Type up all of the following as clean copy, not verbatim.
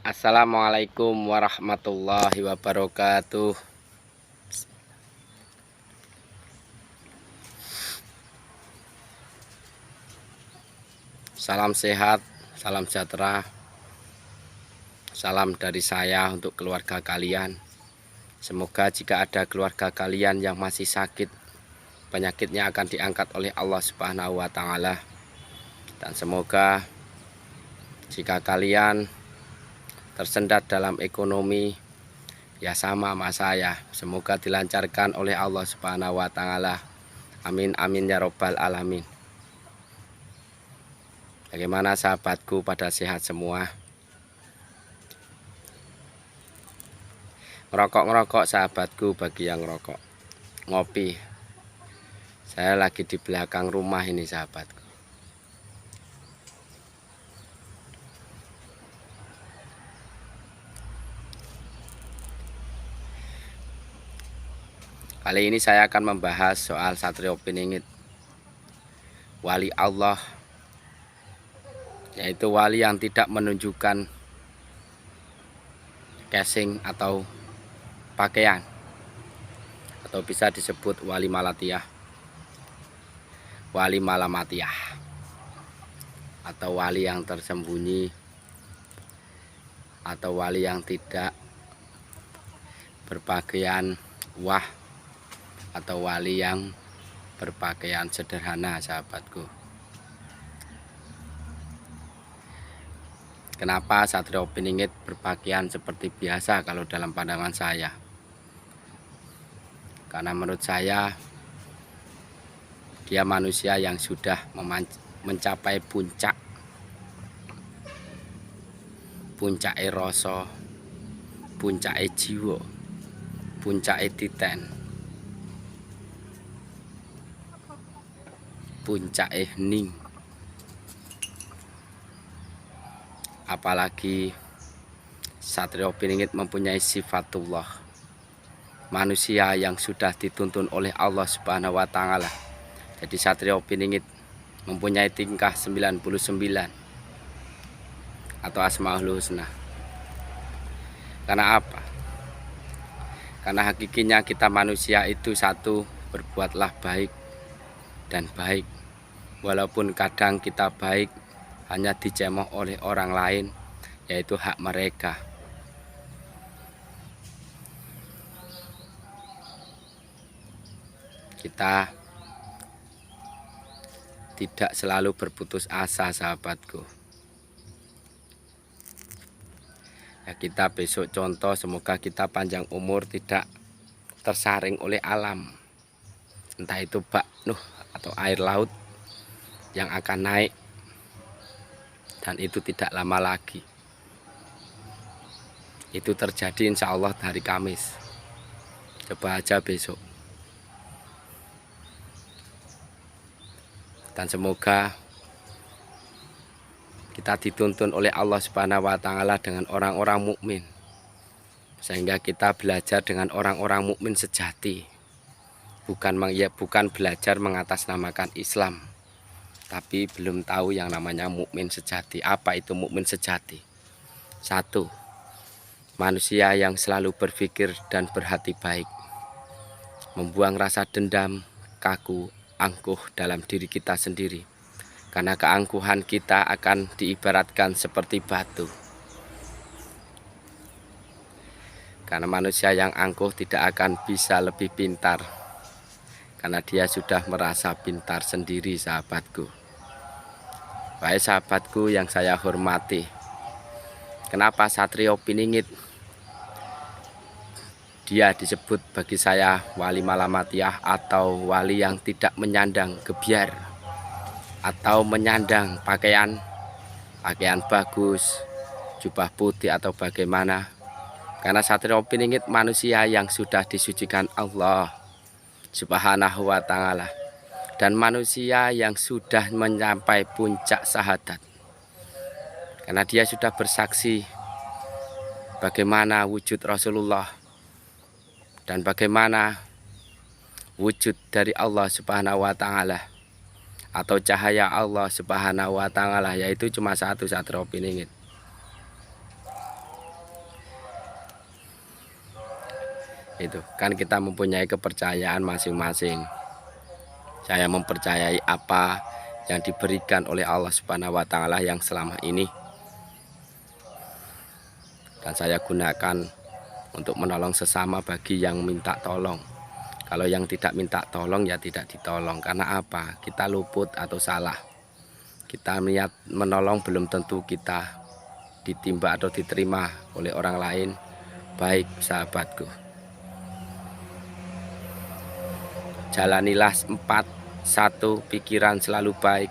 Assalamualaikum warahmatullahi wabarakatuh. Salam sehat, salam sejahtera. Salam dari saya untuk keluarga kalian. Semoga jika ada keluarga kalian yang masih sakit, penyakitnya akan diangkat oleh Allah Subhanahu wa Ta'ala. Dan semoga jika kalian tersendat dalam ekonomi, ya sama saya, semoga dilancarkan oleh Allah Subhanahu wa Ta'ala. Amin amin ya robbal alamin. Bagaimana sahabatku, pada sehat semua? Ngerokok-ngerokok sahabatku, bagi yang ngerokok. Ngopi. Saya lagi di belakang rumah ini sahabatku. Kali ini saya akan membahas soal Satrio Piningit, wali Allah, yaitu wali yang tidak menunjukkan casing atau pakaian, atau bisa disebut wali malatiyah, wali malamatiyah, atau wali yang tersembunyi, atau wali yang tidak berpakaian wah, atau wali yang berpakaian sederhana sahabatku. Kenapa Satrio Piningit berpakaian seperti biasa kalau dalam pandangan saya? Karena menurut saya dia manusia yang sudah mencapai puncak rasa, puncak jiwa, puncak titen, puncak hening. Apalagi Satrio Piningit mempunyai sifatullah, manusia yang sudah dituntun oleh Allah Subhanahu wa Ta'ala. Jadi Satrio Piningit mempunyai tingkah 99 atau Asmaul Husna. Karena apa? Karena hakikinya kita manusia itu satu, berbuatlah baik dan baik. Walaupun kadang kita baik hanya dicemooh oleh orang lain, yaitu hak mereka. Kita tidak selalu berputus asa sahabatku. Ya, kita besok contoh, semoga kita panjang umur, tidak tersaring oleh alam, entah itu bak Nuh atau air laut yang akan naik, dan itu tidak lama lagi. Itu terjadi insya Allah hari Kamis. Coba aja besok. Dan semoga kita dituntun oleh Allah Subhanahu wa Ta'ala dengan orang-orang mukmin, sehingga kita belajar dengan orang-orang mukmin sejati. Bukan belajar mengatasnamakan Islam, tapi belum tahu yang namanya mukmin sejati. Apa itu mukmin sejati? Satu, manusia yang selalu berpikir dan berhati baik, membuang rasa dendam, kaku, angkuh dalam diri kita sendiri. Karena keangkuhan kita akan diibaratkan seperti batu. Karena manusia yang angkuh tidak akan bisa lebih pintar, karena dia sudah merasa pintar sendiri sahabatku. Baik sahabatku yang saya hormati, kenapa Satrio Piningit dia disebut bagi saya wali malamatiyah, atau wali yang tidak menyandang gebyar, atau menyandang pakaian bagus, jubah putih atau bagaimana? Karena Satrio Piningit manusia yang sudah disucikan Allah Subhanahu wa Ta'ala, dan manusia yang sudah mencapai puncak syahadat. Karena dia sudah bersaksi bagaimana wujud Rasulullah dan bagaimana wujud dari Allah Subhanahu wa Ta'ala, atau cahaya Allah Subhanahu wa Ta'ala, yaitu cuma satu, Satrio Piningit. Itu kan kita mempunyai kepercayaan masing-masing. Saya mempercayai apa yang diberikan oleh Allah Subhanahu wa taala yang selama ini, dan saya gunakan untuk menolong sesama bagi yang minta tolong. Kalau yang tidak minta tolong ya tidak ditolong. Karena apa? Kita luput atau salah. Kita niat menolong belum tentu kita ditimba atau diterima oleh orang lain. Baik sahabatku, jalanilah 1 pikiran selalu baik,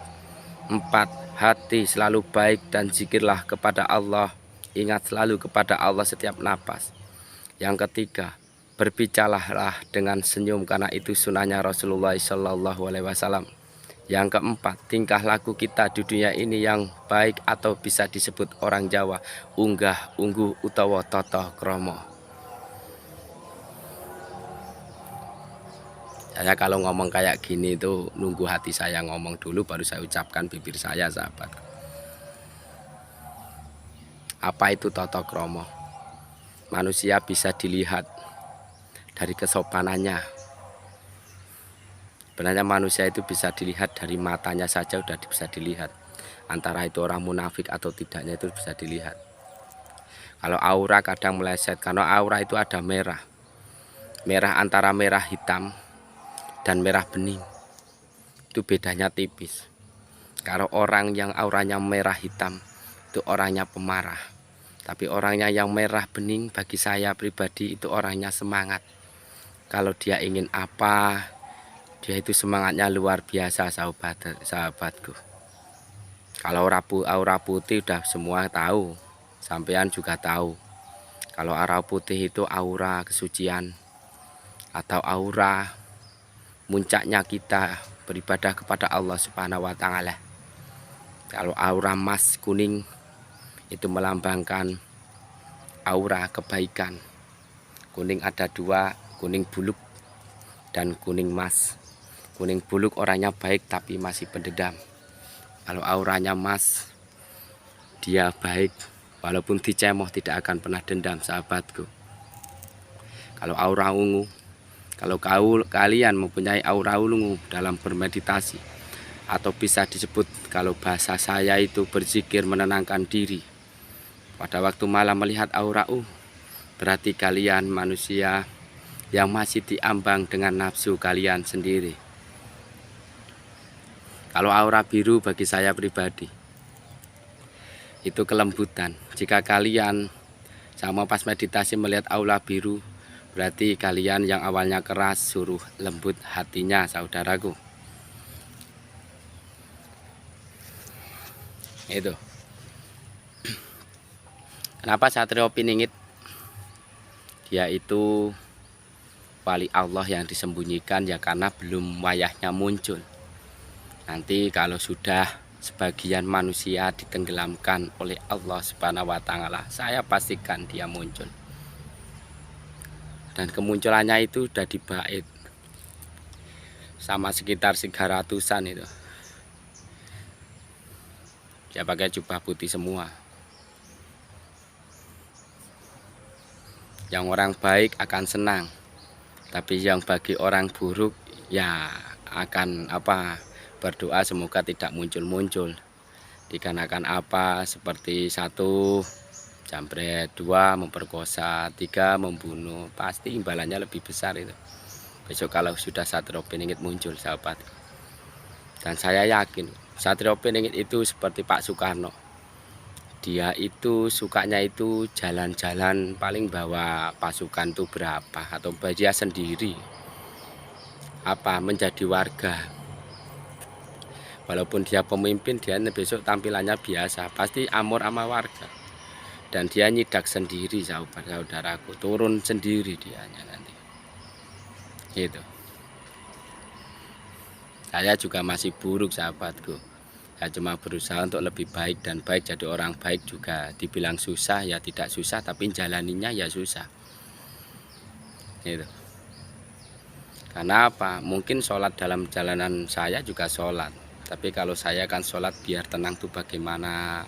4 hati selalu baik, dan zikirlah kepada Allah. Ingat selalu kepada Allah setiap napas. Yang ketiga, berbicaralah dengan senyum karena itu sunnahnya Rasulullah SAW. Yang keempat, tingkah laku kita di dunia ini yang baik atau bisa disebut orang Jawa unggah ungguh utawa tata krama. Saya kalau ngomong kayak gini itu nunggu hati saya ngomong dulu baru saya ucapkan bibir saya, sahabat. Apa itu tata krama? Manusia bisa dilihat dari kesopanannya. Sebenarnya manusia itu bisa dilihat dari matanya saja udah bisa dilihat. Antara itu orang munafik atau tidaknya itu bisa dilihat. Kalau aura kadang meleset, karena aura itu ada merah. Merah antara merah hitam dan merah bening. Itu bedanya tipis. Kalau orang yang auranya merah hitam itu orangnya pemarah. Tapi orangnya yang merah bening bagi saya pribadi itu orangnya semangat. Kalau dia ingin apa, dia itu semangatnya luar biasa, sahabatku. Kalau aura putih udah semua tahu, sampean juga tahu. Kalau aura putih itu aura kesucian atau aura muncaknya kita beribadah kepada Allah Subhanahu wa taala. Kalau aura emas kuning itu melambangkan aura kebaikan. Kuning ada 2, kuning buluk dan kuning emas. Kuning buluk orangnya baik tapi masih pendendam. Kalau auranya emas, dia baik walaupun dicemoh tidak akan pernah dendam, sahabatku. Kalau aura ungu, kalau kalian mempunyai aura ungu dalam bermeditasi, atau bisa disebut kalau bahasa saya itu berzikir menenangkan diri, pada waktu malam melihat aura berarti kalian manusia yang masih diambang dengan nafsu kalian sendiri. Kalau aura biru bagi saya pribadi itu kelembutan. Jika kalian sama pas meditasi melihat aura biru, berarti kalian yang awalnya keras suruh lembut hatinya, saudaraku. Itu. Kenapa Satrio Piningit? Dia itu wali Allah yang disembunyikan ya karena belum wayahnya muncul. Nanti kalau sudah sebagian manusia ditenggelamkan oleh Allah Subhanahu wa taala, saya pastikan dia muncul. Dan kemunculannya itu sudah dibait sama sekitar 300-an itu. Dia pakai jubah putih semua. Yang orang baik akan senang, tapi yang bagi orang buruk ya akan berdoa semoga tidak muncul-muncul. Dikarenakan seperti 1 jambret, 2 memperkosa, 3 membunuh, pasti imbalannya lebih besar itu. Besok kalau sudah Satrio Piningit muncul, sahabat. Dan saya yakin Satrio Piningit itu seperti Pak Soekarno. Dia itu sukanya itu jalan-jalan paling bawa pasukan itu berapa atau dia sendiri menjadi warga. Walaupun dia pemimpin, dia besok tampilannya biasa, pasti amor sama warga. Dan dia nyidak sendiri, saudaraku, turun sendiri dianya nanti. Gitu. Saya juga masih buruk, sahabatku. Saya cuma berusaha untuk lebih baik dan baik, jadi orang baik juga. Dibilang susah ya tidak susah, tapi jalaninya ya susah. Gitu. Karena mungkin sholat dalam jalanan saya juga sholat. Tapi kalau saya kan sholat biar tenang tuh bagaimana,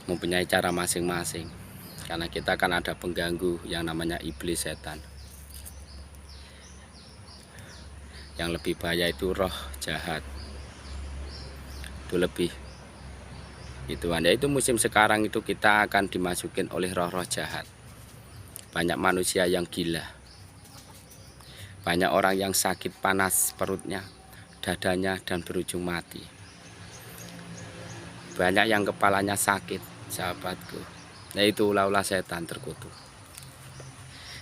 mempunyai cara masing-masing. Karena kita kan ada pengganggu yang namanya iblis, setan. Yang lebih bahaya itu roh jahat. Itu lebih itu anda itu musim sekarang itu kita akan dimasukin oleh roh-roh jahat. Banyak manusia yang gila. Banyak orang yang sakit panas perutnya, dadanya, dan berujung mati. Banyak yang kepalanya sakit, sahabatku. Nah itu ulah-ulah setan terkutuk.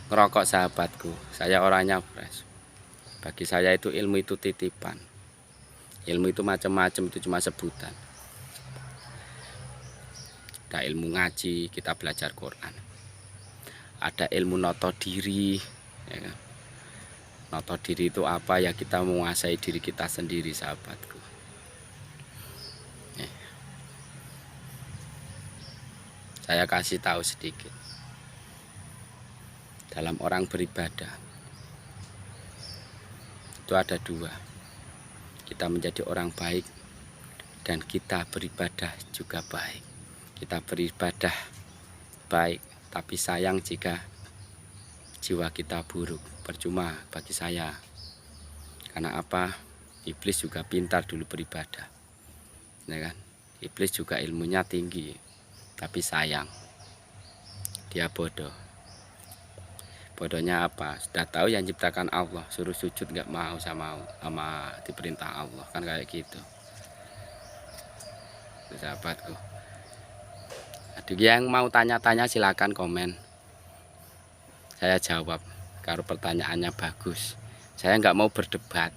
Ngerokok, sahabatku, saya orangnya fresh. Bagi saya itu ilmu itu titipan. Ilmu itu macam-macam, itu cuma sebutan. Ada ilmu ngaji, kita belajar Quran. Ada ilmu noto diri, ya kan? Noto diri itu apa? Ya kita menguasai diri kita sendiri, sahabatku. Saya kasih tahu sedikit. Dalam orang beribadah itu ada dua. Kita menjadi orang baik dan kita beribadah juga baik. Kita beribadah baik, tapi sayang jika jiwa kita buruk. Percuma bagi saya. Karena apa? Iblis juga pintar dulu beribadah, ya kan? Iblis juga ilmunya tinggi, tapi sayang dia bodoh. Bodohnya apa? Sudah tahu yang ciptakan Allah, suruh sujud nggak mau sama diperintah Allah, kan kayak gitu. Sahabatku, aduh, yang mau tanya-tanya silakan komen, saya jawab kalau pertanyaannya bagus. Saya nggak mau berdebat.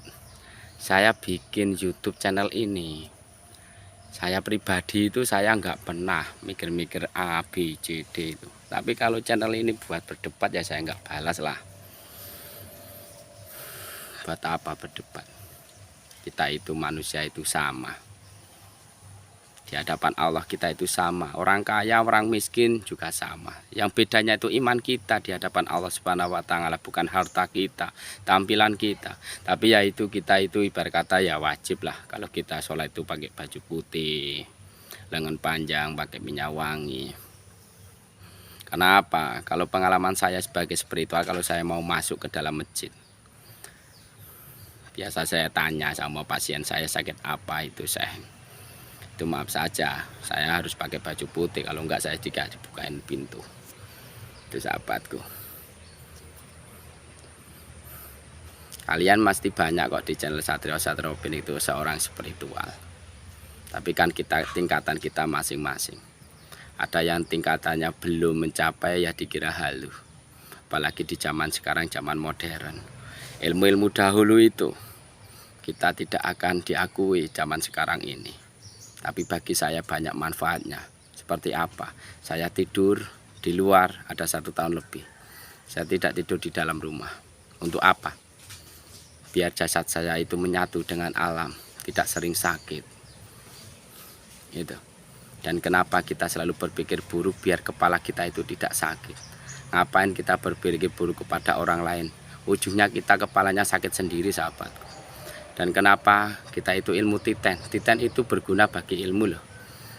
Saya bikin YouTube channel ini, saya pribadi itu saya nggak pernah mikir-mikir A, B, C, D itu. Tapi kalau channel ini buat berdebat ya saya nggak balas lah. Buat apa berdebat? Kita itu manusia itu sama. Di hadapan Allah kita itu sama. Orang kaya, orang miskin juga sama. Yang bedanya itu iman kita di hadapan Allah Subhanahu wa Ta'ala, bukan harta kita, tampilan kita. Tapi ya itu kita itu ibarat kata ya wajib lah kalau kita sholat itu pakai baju putih, lengan panjang, pakai minyak wangi. Karena apa? Kalau pengalaman saya sebagai spiritual, kalau saya mau masuk ke dalam masjid, biasa saya tanya sama pasien saya sakit apa itu saya. Itu maaf saja, saya harus pakai baju putih, kalau enggak saya juga dibukain pintu. Itu sahabatku. Kalian pasti banyak kok di channel Satrio Satrobin itu seorang spiritual. Tapi kan tingkatan kita masing-masing. Ada yang tingkatannya belum mencapai ya dikira halu. Apalagi di zaman sekarang, zaman modern. Ilmu-ilmu dahulu itu kita tidak akan diakui zaman sekarang ini. Tapi bagi saya banyak manfaatnya. Seperti apa? Saya tidur di luar ada 1 tahun lebih. Saya tidak tidur di dalam rumah. Untuk apa? Biar jasad saya itu menyatu dengan alam, tidak sering sakit. Gitu. Dan kenapa kita selalu berpikir buruk? Biar kepala kita itu tidak sakit. Ngapain kita berpikir buruk kepada orang lain? Ujungnya kita kepalanya sakit sendiri, sahabatku. Dan kenapa kita itu ilmu titen? Titen itu berguna bagi ilmu loh.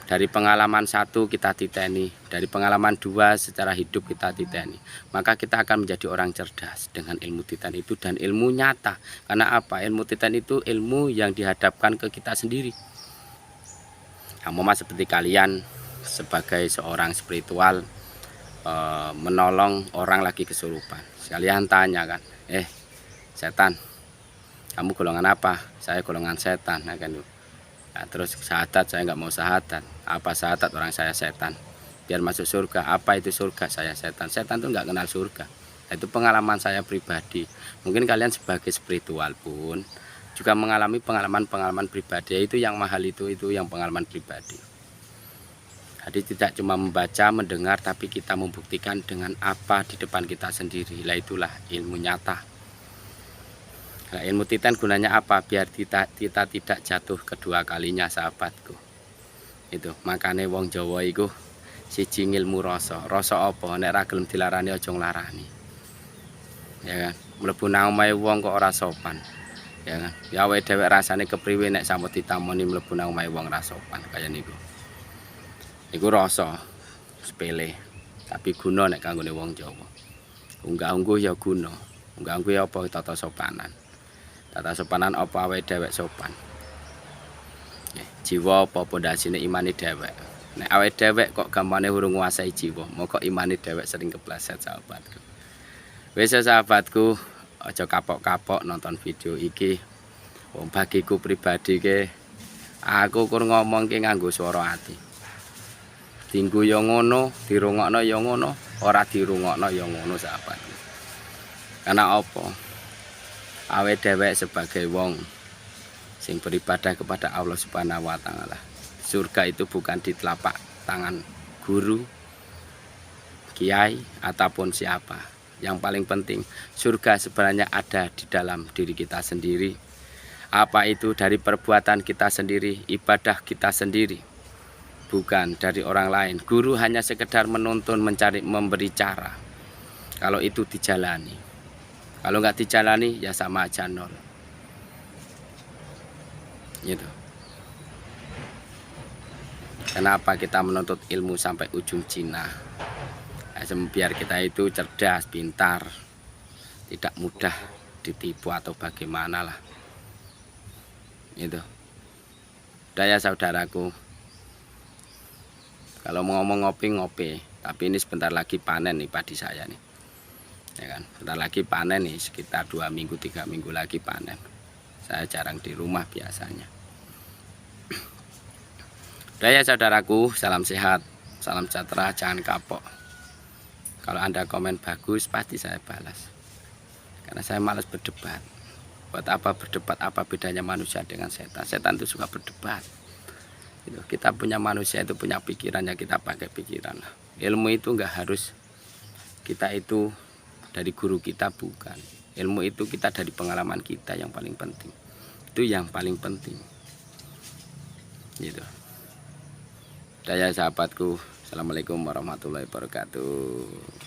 Dari pengalaman 1 kita titeni, dari pengalaman 2 secara hidup kita titeni. Maka kita akan menjadi orang cerdas dengan ilmu titen itu dan ilmu nyata. Karena apa? Ilmu titen itu ilmu yang dihadapkan ke kita sendiri. Kamu mah seperti kalian sebagai seorang spiritual menolong orang lagi kesurupan. Sekalian tanya kan, setan, kamu golongan apa? Saya golongan setan. Nah, kan, nah, terus syahadat, saya nggak mau syahadat. Apa syahadat? Orang saya setan. Biar masuk surga. Apa itu surga? Saya setan. Setan tuh nggak kenal surga. Nah, itu pengalaman saya pribadi. Mungkin kalian sebagai spiritual pun juga mengalami pengalaman-pengalaman pribadi. Itu yang mahal, itu yang pengalaman pribadi. Jadi tidak cuma membaca, mendengar, tapi kita membuktikan dengan apa di depan kita sendiri. Lah itulah ilmu nyata. Nah, ilmu titen gunanya apa? Biar kita tidak jatuh kedua kalinya, sahabatku. Itu makanya wong Jawa iku siji ngilmu rasa. Rasa apa? Nek ra gelem dilarani aja nglarani. Ya kan? Mlebu nang omahe wong kok ora sopan. Ya kan? Ya awake dhewek rasane kepriwe nek sampe ditamoni mlebu nang omahe wong ra sopan kaya niku. Iku rasa sepele. tapi guna nek kanggone wong Jawa. Unggah-ungguh ya guna. Unggah-ungguh ya apa tata sopanan. Tata sopanan apa awake dhewek sopan. Jiwa apa pondasine imane dhewek. Nek awake dhewek kok gampane urung nguasai jiwa, moko imane dhewek sering kepleset sahabatku. Wis sahabatku, aja kapok-kapok nonton video iki. Wong bagiku pribadi ke aku kur ngomong ki nganggo swara ati. Dinggo ya ngono, dirungokno ya ngono, ora dirungokno ya ngono sahabatku. Karena apa? Awake dhewek sebagai wong sing beribadah kepada Allah Subhanahu wa taala. Surga itu bukan di telapak tangan guru, kiai ataupun siapa. Yang paling penting, surga sebenarnya ada di dalam diri kita sendiri. Apa itu dari perbuatan kita sendiri, ibadah kita sendiri, bukan dari orang lain. Guru hanya sekedar menuntun, mencari, memberi cara. Kalau itu dijalani, kalau nggak dijalani ya sama aja nol. Gitu. Kenapa kita menuntut ilmu sampai ujung Cina? Biar kita itu cerdas, pintar, tidak mudah ditipu atau bagaimana lah. Itu. Daya saudaraku. Kalau mau ngomong ngopi, tapi ini sebentar lagi panen nih padi saya nih. Ya kan? Sebentar lagi panen nih, sekitar 2 minggu, 3 minggu lagi panen. Saya jarang di rumah biasanya. Daya saudaraku, salam sehat, salam sejahtera, jangan kapok. Kalau Anda komen bagus, pasti saya balas. Karena saya malas berdebat. Buat apa berdebat? Apa bedanya manusia dengan setan? Setan itu suka berdebat. Gitu. Kita punya manusia itu punya pikirannya, kita pakai pikiran. Ilmu itu nggak harus kita itu dari guru kita, bukan. Ilmu itu kita dari pengalaman kita yang paling penting. Itu yang paling penting. Gitu. Daya sahabatku, assalamualaikum warahmatullahi wabarakatuh.